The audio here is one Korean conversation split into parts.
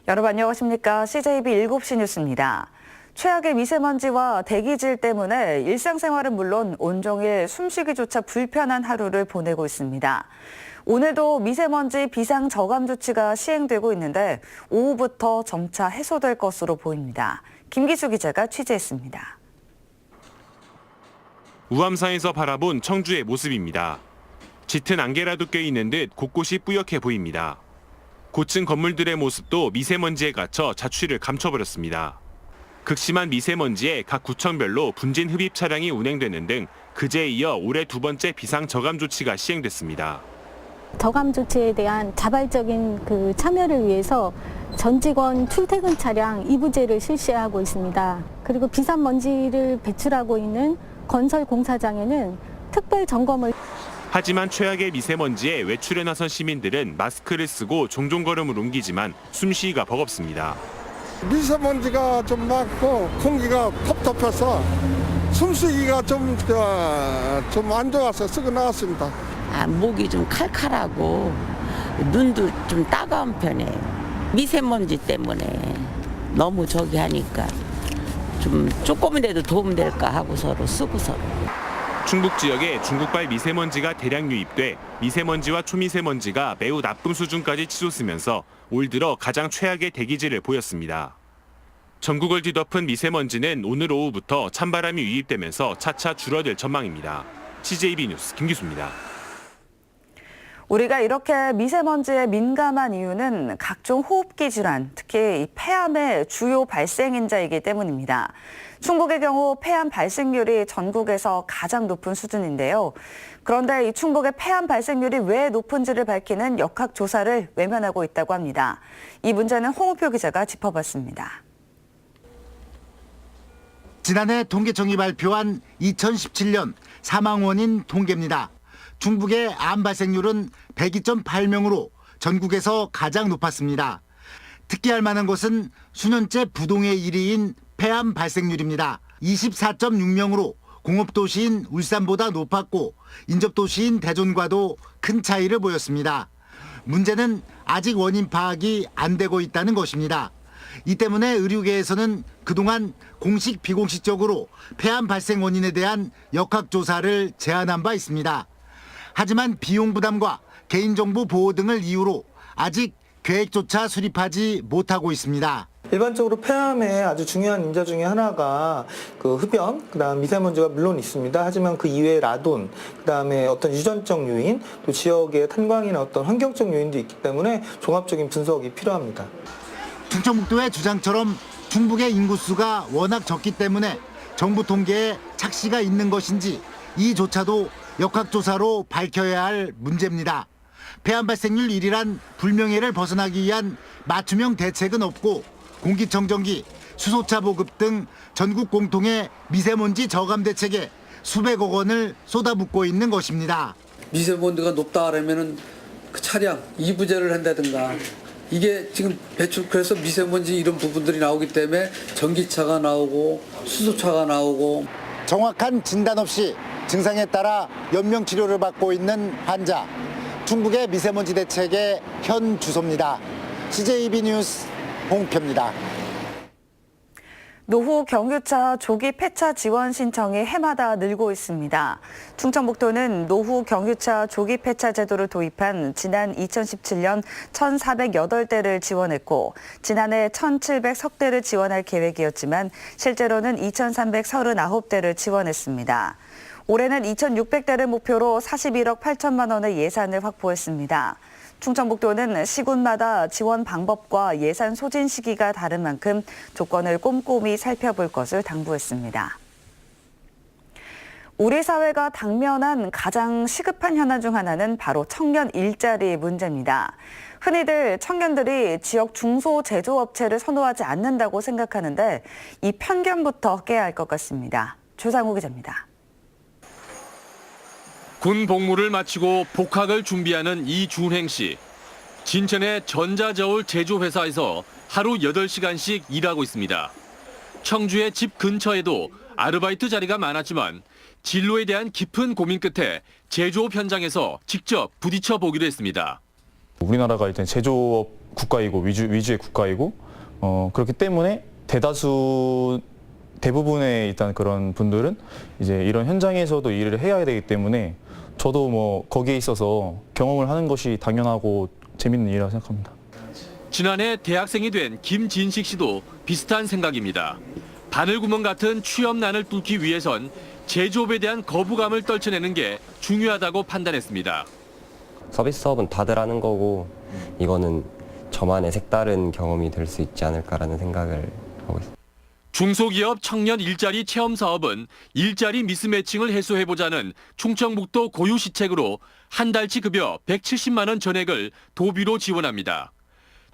여러분 안녕하십니까? CJB 7시 뉴스입니다. 최악의 미세먼지와 대기질 때문에 일상생활은 물론 온종일 숨쉬기조차 불편한 하루를 보내고 있습니다. 오늘도 미세먼지 비상 저감 조치가 시행되고 있는데 오후부터 점차 해소될 것으로 보입니다. 김기수 기자가 취재했습니다. 우암산에서 바라본 청주의 모습입니다. 짙은 안개라도 껴있는 듯 곳곳이 뿌옇게 보입니다. 고층 건물들의 모습도 미세먼지에 갇혀 자취를 감춰버렸습니다. 극심한 미세먼지에 각 구청별로 분진 흡입 차량이 운행되는 등 그제에 이어 올해 두 번째 비상 저감 조치가 시행됐습니다. 저감 조치에 대한 자발적인 참여를 위해서 전 직원 출퇴근 차량 2부제를 실시하고 있습니다. 그리고 비산먼지를 배출하고 있는 건설 공사장에는 특별 점검을. 하지만 최악의 미세먼지에 외출에 나선 시민들은 마스크를 쓰고 종종 걸음을 옮기지만 숨쉬기가 버겁습니다. 미세먼지가 좀 많고 공기가 텁텁해서 숨쉬기가 좀 안 좋아서 쓰고 나왔습니다. 목이 좀 칼칼하고 눈도 좀 따가운 편이에요. 미세먼지 때문에 너무 저기 하니까 좀 조금이라도 도움 될까 하고 서로 쓰고 서로. 충북 지역에 중국발 미세먼지가 대량 유입돼 미세먼지와 초미세먼지가 매우 나쁨 수준까지 치솟으면서 올 들어 가장 최악의 대기질을 보였습니다. 전국을 뒤덮은 미세먼지는 오늘 오후부터 찬바람이 유입되면서 차차 줄어들 전망입니다. CJB 뉴스 김기수입니다. 우리가 이렇게 미세먼지에 민감한 이유는 각종 호흡기 질환, 특히 폐암의 주요 발생인자이기 때문입니다. 충북의 경우 폐암 발생률이 전국에서 가장 높은 수준인데요. 그런데 이 충북의 폐암 발생률이 왜 높은지를 밝히는 역학조사를 외면하고 있다고 합니다. 이 문제는 홍우표 기자가 짚어봤습니다. 지난해 통계청이 발표한 2017년 사망 원인 통계입니다. 충북의 암 발생률은 102.8명으로 전국에서 가장 높았습니다. 특기할 만한 것은 수년째 부동의 1위인 폐암 발생률입니다. 24.6명으로 공업도시인 울산보다 높았고 인접도시인 대전과도 큰 차이를 보였습니다. 문제는 아직 원인 파악이 안 되고 있다는 것입니다. 이 때문에 의료계에서는 그동안 공식 비공식적으로 폐암 발생 원인에 대한 역학조사를 제안한 바 있습니다. 하지만 비용 부담과 개인정보 보호 등을 이유로 아직 계획조차 수립하지 못하고 있습니다. 일반적으로 폐암의 아주 중요한 인자 중에 하나가 흡연, 그다음 미세먼지가 물론 있습니다. 하지만 그 이외에 라돈, 그다음에 어떤 유전적 요인, 또 지역의 탄광이나 어떤 환경적 요인도 있기 때문에 종합적인 분석이 필요합니다. 충청북도의 주장처럼 충북의 인구수가 워낙 적기 때문에 정부 통계에 착시가 있는 것인지 이조차도 역학조사로 밝혀야 할 문제입니다. 폐암 발생률 1위란 불명예를 벗어나기 위한 맞춤형 대책은 없고 공기청정기, 수소차 보급 등 전국 공통의 미세먼지 저감 대책에 수백억 원을 쏟아붓고 있는 것입니다. 미세먼지가 높다 하면은 그 차량 2부제를 한다든가 이게 지금 그래서 미세먼지 이런 부분들이 나오기 때문에 전기차가 나오고 수소차가 나오고 정확한 진단 없이 증상에 따라 연명 치료를 받고 있는 환자. 충북의 미세먼지 대책의 현 주소입니다. CJB 뉴스 홍표입니다. 노후 경유차 조기 폐차 지원 신청이 해마다 늘고 있습니다. 충청북도는 노후 경유차 조기 폐차 제도를 도입한 지난 2017년 1,408대를 지원했고 지난해 1,700석대를 지원할 계획이었지만 실제로는 2,339대를 지원했습니다. 올해는 2,600대를 목표로 41억 8천만 원의 예산을 확보했습니다. 충청북도는 시군마다 지원 방법과 예산 소진 시기가 다른 만큼 조건을 꼼꼼히 살펴볼 것을 당부했습니다. 우리 사회가 당면한 가장 시급한 현안 중 하나는 바로 청년 일자리 문제입니다. 흔히들 청년들이 지역 중소제조업체를 선호하지 않는다고 생각하는데 이 편견부터 깨야 할 것 같습니다. 조상우 기자입니다. 군 복무를 마치고 복학을 준비하는 이준행 씨. 진천의 전자저울 제조회사에서 하루 8시간씩 일하고 있습니다. 청주의 집 근처에도 아르바이트 자리가 많았지만 진로에 대한 깊은 고민 끝에 제조업 현장에서 직접 부딪혀 보기로 했습니다. 우리나라가 이제 제조업 국가이고 위주의 국가이고 그렇기 때문에 대부분의 일단 그런 분들은 이제 이런 현장에서도 일을 해야 되기 때문에 저도 뭐 거기에 있어서 경험을 하는 것이 당연하고 재밌는 일이라고 생각합니다. 지난해 대학생이 된 김진식 씨도 비슷한 생각입니다. 바늘구멍 같은 취업난을 뚫기 위해선 제조업에 대한 거부감을 떨쳐내는 게 중요하다고 판단했습니다. 서비스 사업은 다들 하는 거고 이거는 저만의 색다른 경험이 될 수 있지 않을까라는 생각을 하고 있습니다. 중소기업 청년 일자리 체험 사업은 일자리 미스매칭을 해소해보자는 충청북도 고유시책으로 한 달치 급여 170만 원 전액을 도비로 지원합니다.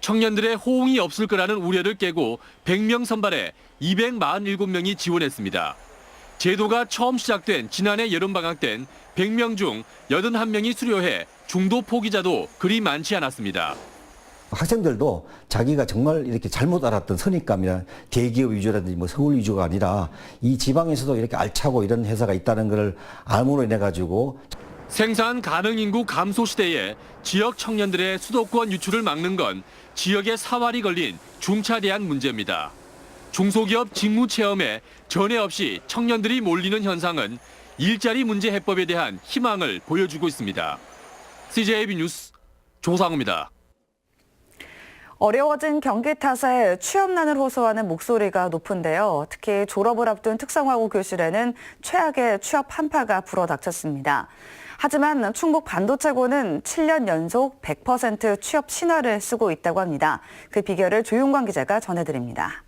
청년들의 호응이 없을 거라는 우려를 깨고 100명 선발해 247명이 지원했습니다. 제도가 처음 시작된 지난해 여름방학 땐 100명 중 81명이 수료해 중도 포기자도 그리 많지 않았습니다. 학생들도 자기가 정말 이렇게 잘못 알았던 선입감이나 대기업 위주라든지 뭐 서울 위주가 아니라 이 지방에서도 이렇게 알차고 이런 회사가 있다는 걸 알므로 인해 가지고 생산 가능 인구 감소 시대에 지역 청년들의 수도권 유출을 막는 건 지역의 사활이 걸린 중차대한 문제입니다. 중소기업 직무 체험에 전에 없이 청년들이 몰리는 현상은 일자리 문제 해법에 대한 희망을 보여주고 있습니다. CJB 뉴스 조상우입니다. 어려워진 경기 탓에 취업난을 호소하는 목소리가 높은데요. 특히 졸업을 앞둔 특성화고 교실에는 최악의 취업 한파가 불어닥쳤습니다. 하지만 충북 반도체고는 7년 연속 100% 취업 신화를 쓰고 있다고 합니다. 그 비결을 조용광 기자가 전해드립니다.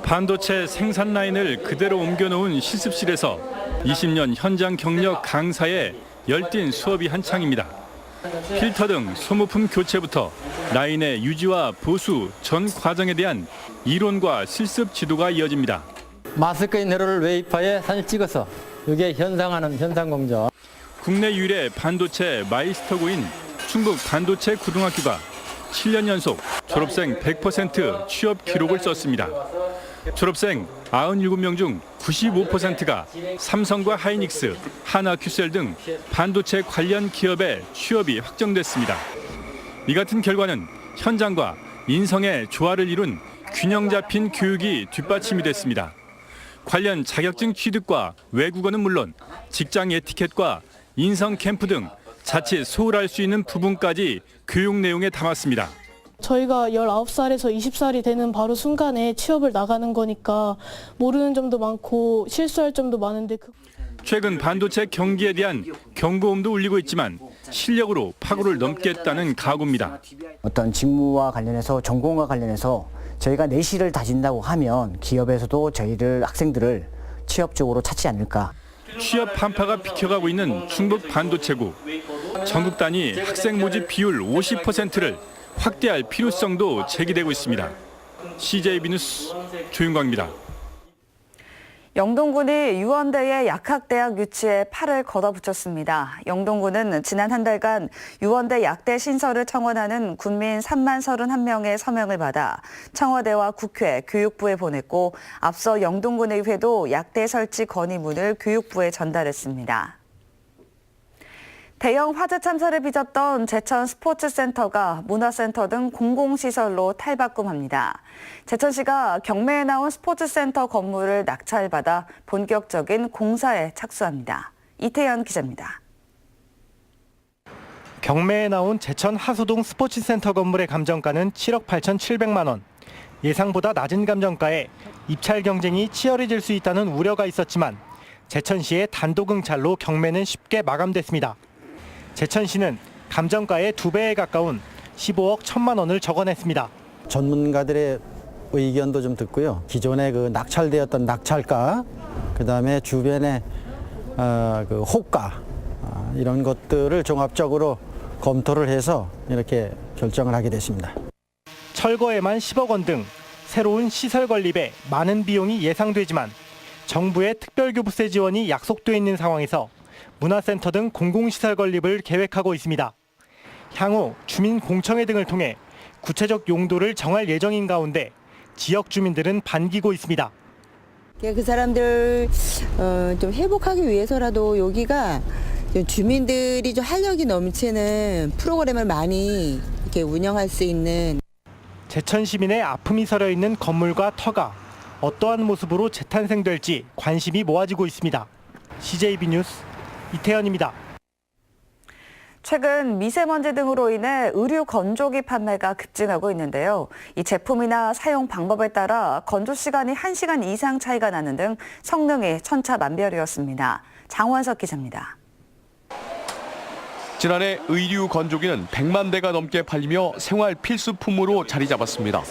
반도체 생산 라인을 그대로 옮겨놓은 실습실에서 20년 현장 경력 강사의 열띤 수업이 한창입니다. 필터 등 소모품 교체부터 라인의 유지와 보수 전 과정에 대한 이론과 실습 지도가 이어집니다. 마스크의 내로를 웨이퍼에 사진 찍어서 이게 현상하는 현상 공정. 국내 유일의 반도체 마이스터고인 충북 반도체 고등학교가 7년 연속 졸업생 100% 취업 기록을 썼습니다. 졸업생 97명 중 95%가 삼성과 하이닉스, 하나큐셀 등 반도체 관련 기업에 취업이 확정됐습니다. 이 같은 결과는 현장과 인성의 조화를 이룬 균형 잡힌 교육이 뒷받침이 됐습니다. 관련 자격증 취득과 외국어는 물론 직장 에티켓과 인성 캠프 등 자칫 소홀할 수 있는 부분까지 교육 내용에 담았습니다. 저희가 19살에서 20살이 되는 바로 순간에 취업을 나가는 거니까 모르는 점도 많고 실수할 점도 많은데 최근 반도체 경기에 대한 경고음도 울리고 있지만 실력으로 파고를 넘겠다는 각오입니다. 어떤 직무와 관련해서 전공과 관련해서 저희가 내실을 다진다고 하면 기업에서도 저희를 학생들을 취업 쪽으로 찾지 않을까. 취업 한파가 비켜가고 있는 충북 반도체고. 전국 단위 학생 모집 비율 50%를 확대할 필요성도 제기되고 있습니다. CJB 뉴스 조윤광입니다. 영동군이 유원대의 약학대학 유치에 팔을 걷어붙였습니다. 영동군은 지난 한 달간 유원대 약대 신설을 청원하는 군민 3만 31명의 서명을 받아 청와대와 국회, 교육부에 보냈고 앞서 영동군의회도 약대 설치 건의문을 교육부에 전달했습니다. 대형 화재 참사를 빚었던 제천 스포츠센터가 문화센터 등 공공시설로 탈바꿈합니다. 제천시가 경매에 나온 스포츠센터 건물을 낙찰받아 본격적인 공사에 착수합니다. 이태현 기자입니다. 경매에 나온 제천 하수동 스포츠센터 건물의 감정가는 7억 8,700만 원. 예상보다 낮은 감정가에 입찰 경쟁이 치열해질 수 있다는 우려가 있었지만 제천시의 단독 응찰로 경매는 쉽게 마감됐습니다. 제천시는 감정가의 2배에 가까운 15억 1천만 원을 적어냈습니다. 전문가들의 의견도 좀 듣고요. 기존에 그 낙찰되었던 낙찰가, 그다음에 주변의 그 호가 이런 것들을 종합적으로 검토를 해서 이렇게 결정을 하게 됐습니다. 철거에만 10억 원 등 새로운 시설 건립에 많은 비용이 예상되지만 정부의 특별교부세 지원이 약속돼 있는 상황에서 문화센터 등 공공시설 건립을 계획하고 있습니다. 향후 주민공청회 등을 통해 구체적 용도를 정할 예정인 가운데 지역 주민들은 반기고 있습니다. 그 사람들 좀 회복하기 위해서라도 여기가 주민들이 좀 활력이 넘치는 프로그램을 많이 이렇게 운영할 수 있는 제천 시민의 아픔이 서려 있는 건물과 터가 어떠한 모습으로 재탄생될지 관심이 모아지고 있습니다. CJB 뉴스 이태현입니다. 최근 미세먼지 등으로 인해 의류 건조기 판매가 급증하고 있는데요. 이 제품이나 사용 방법에 따라 건조 시간이 1시간 이상 차이가 나는 등 성능이 천차만별이었습니다. 장원석 기자입니다. 지난해 의류 건조기는 100만 대가 넘게 팔리며 생활 필수품으로 자리 잡았습니다.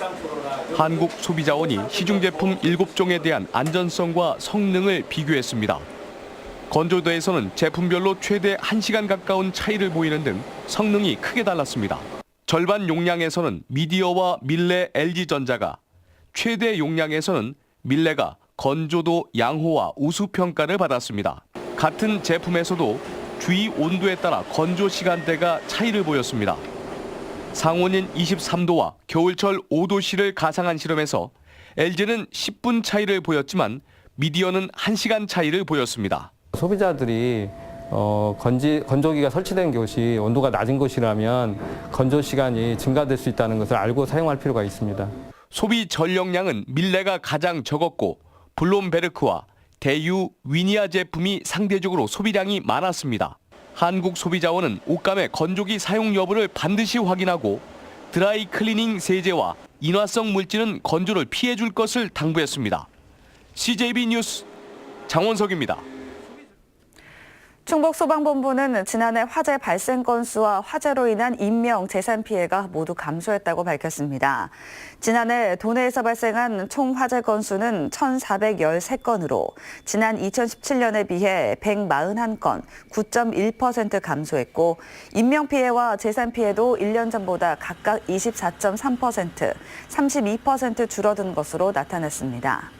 한국소비자원이 시중 제품 7종에 대한 안전성과 성능을 비교했습니다. 건조대에서는 제품별로 최대 1시간 가까운 차이를 보이는 등 성능이 크게 달랐습니다. 절반 용량에서는 미디어와 밀레 LG전자가, 최대 용량에서는 밀레가 건조도 양호와 우수 평가를 받았습니다. 같은 제품에서도 주위 온도에 따라 건조 시간대가 차이를 보였습니다. 상온인 23도와 겨울철 5도씨를 가상한 실험에서 LG는 10분 차이를 보였지만 미디어는 1시간 차이를 보였습니다. 소비자들이 건조기가 설치된 곳이 온도가 낮은 곳이라면 건조 시간이 증가될 수 있다는 것을 알고 사용할 필요가 있습니다. 소비 전력량은 밀레가 가장 적었고 블롬베르크와 대유, 위니아 제품이 상대적으로 소비량이 많았습니다. 한국소비자원은 옷감의 건조기 사용 여부를 반드시 확인하고 드라이 클리닝 세제와 인화성 물질은 건조를 피해줄 것을 당부했습니다. CJB 뉴스 장원석입니다. 충북소방본부는 지난해 화재 발생 건수와 화재로 인한 인명, 재산 피해가 모두 감소했다고 밝혔습니다. 지난해 도내에서 발생한 총 화재 건수는 1,413건으로 지난 2017년에 비해 141건, 9.1% 감소했고 인명 피해와 재산 피해도 1년 전보다 각각 24.3%, 32% 줄어든 것으로 나타났습니다.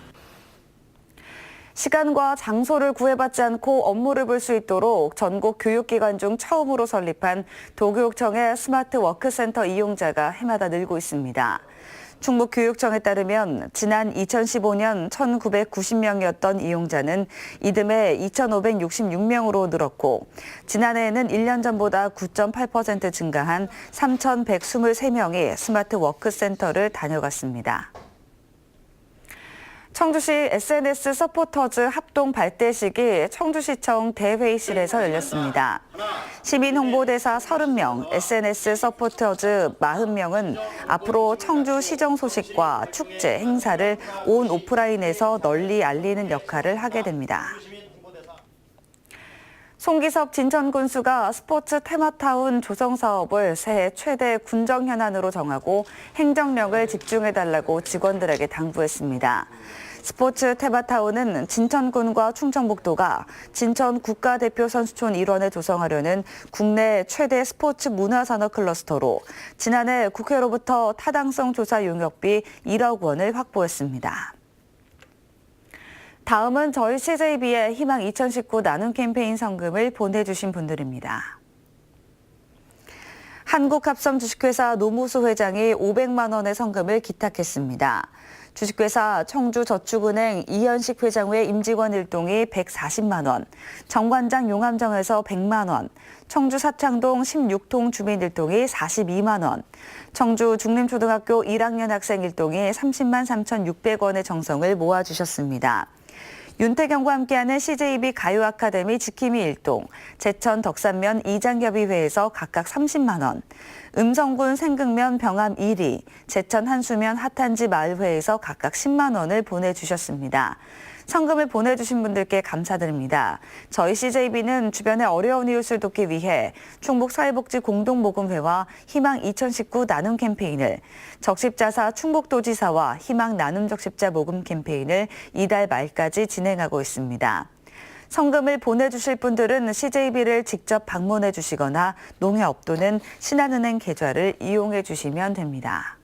시간과 장소를 구애받지 않고 업무를 볼 수 있도록 전국 교육기관 중 처음으로 설립한 도교육청의 스마트 워크센터 이용자가 해마다 늘고 있습니다. 충북교육청에 따르면 지난 2015년 1,990명이었던 이용자는 이듬해 2,566명으로 늘었고 지난해에는 1년 전보다 9.8% 증가한 3,123명이 스마트 워크센터를 다녀갔습니다. 청주시 SNS 서포터즈 합동 발대식이 청주시청 대회의실에서 열렸습니다. 시민 홍보대사 30명, SNS 서포터즈 40명은 앞으로 청주 시정 소식과 축제, 행사를 온 오프라인에서 널리 알리는 역할을 하게 됩니다. 송기석 진천군수가 스포츠 테마타운 조성 사업을 새해 최대 군정 현안으로 정하고 행정력을 집중해달라고 직원들에게 당부했습니다. 스포츠 테마타운은 진천군과 충청북도가 진천 국가대표 선수촌 일원을 조성하려는 국내 최대 스포츠 문화산업 클러스터로 지난해 국회로부터 타당성 조사 용역비 1억 원을 확보했습니다. 다음은 저희 CJB의 희망 2019 나눔 캠페인 성금을 보내주신 분들입니다. 한국합섬 주식회사 노무수 회장이 500만 원의 성금을 기탁했습니다. 주식회사 청주저축은행 이현식 회장 외 임직원 일동이 140만 원, 정관장 용암정에서 100만 원, 청주 사창동 16통 주민 일동이 42만 원, 청주 중림초등학교 1학년 학생 일동이 30만 3,600원의 정성을 모아주셨습니다. 윤태경과 함께하는 CJB 가요아카데미 지킴이 일동, 제천 덕산면 이장협의회에서 각각 30만 원, 음성군 생극면 병암 1위, 제천 한수면 핫한지 마을회에서 각각 10만 원을 보내주셨습니다. 성금을 보내주신 분들께 감사드립니다. 저희 CJB는 주변의 어려운 이웃을 돕기 위해 충북사회복지공동모금회와 희망 2019 나눔 캠페인을, 적십자사 충북도지사와 희망 나눔 적십자 모금 캠페인을 이달 말까지 진행하고 있습니다. 성금을 보내주실 분들은 CJB를 직접 방문해 주시거나 농협 또는 신한은행 계좌를 이용해 주시면 됩니다.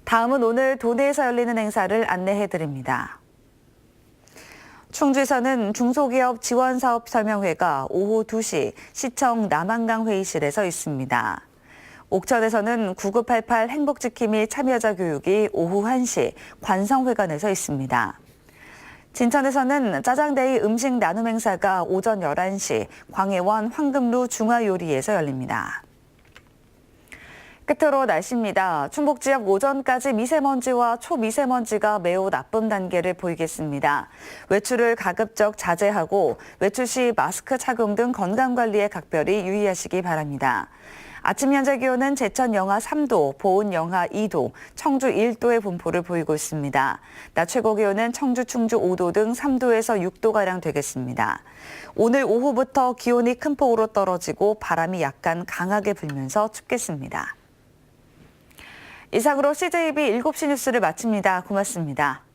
다음은 오늘 도내에서 열리는 행사를 안내해 드립니다. 충주에서는 중소기업 지원사업 설명회가 오후 2시 시청 남한강 회의실에서 있습니다. 옥천에서는 9988 행복지킴이 참여자 교육이 오후 1시 관성회관에서 있습니다. 진천에서는 짜장데이 음식 나눔 행사가 오전 11시 광해원 황금루 중화요리에서 열립니다. 끝으로 날씨입니다. 충북 지역 오전까지 미세먼지와 초미세먼지가 매우 나쁨 단계를 보이겠습니다. 외출을 가급적 자제하고 외출 시 마스크 착용 등 건강관리에 각별히 유의하시기 바랍니다. 아침 현재 기온은 제천 영하 3도, 보은 영하 2도, 청주 1도의 분포를 보이고 있습니다. 낮 최고 기온은 청주, 충주 5도 등 3도에서 6도가량 되겠습니다. 오늘 오후부터 기온이 큰 폭으로 떨어지고 바람이 약간 강하게 불면서 춥겠습니다. 이상으로 CJB 7시 뉴스를 마칩니다. 고맙습니다.